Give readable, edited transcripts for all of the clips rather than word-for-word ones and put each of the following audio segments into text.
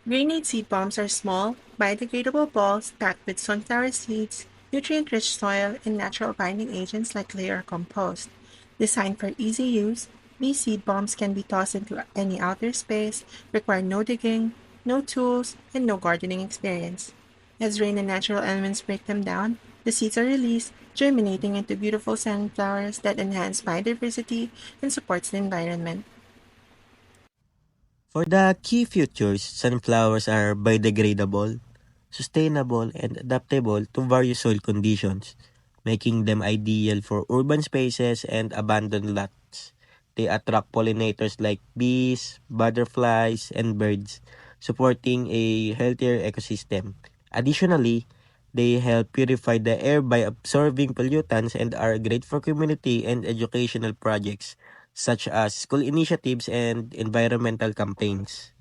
Greenade seed bombs are small, biodegradable balls packed with sunflower seeds, nutrient-rich soil, and natural binding agents like clay or compost. Designed for easy use, these seed bombs can be tossed into any outdoor space, require no digging, no tools, and no gardening experience. As rain and natural elements break them down, the seeds are released, germinating into beautiful sunflowers that enhance biodiversity and supports the environment. For the key features, sunflowers are biodegradable, sustainable, and adaptable to various soil conditions, making them ideal for urban spaces and abandoned lots. They attract pollinators like bees, butterflies, and birds, supporting a healthier ecosystem. Additionally, they help purify the air by absorbing pollutants and are great for community and educational projects such as school initiatives and environmental campaigns.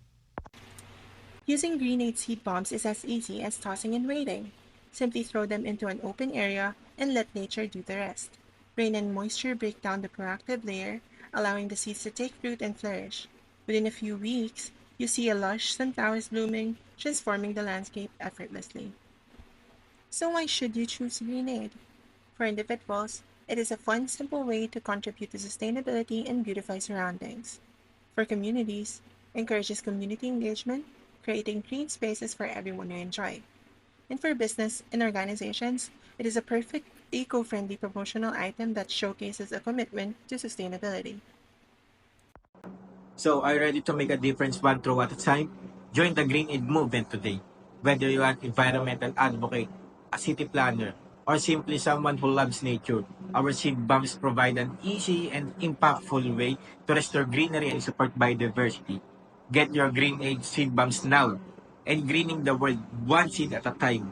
Using grenade seed bombs is as easy as tossing and waiting. Simply throw them into an open area and let nature do the rest. Rain and moisture break down the proactive layer, allowing the seeds to take root and flourish. Within a few weeks, you see a lush sunflowers blooming, transforming the landscape effortlessly. So why should you choose grenade? For individuals, it is a fun, simple way to contribute to sustainability and beautify surroundings. For communities, it encourages community engagement, creating green spaces for everyone to enjoy. And for business and organizations, it is a perfect eco-friendly promotional item that showcases a commitment to sustainability. So are you ready to make a difference one throw at a time? Join the Green Aid movement today. Whether you are an environmental advocate, a city planner, or simply someone who loves nature, our seed bombs provide an easy and impactful way to restore greenery and support biodiversity. Get your Green Aid seed bombs now and greening the world one seed at a time.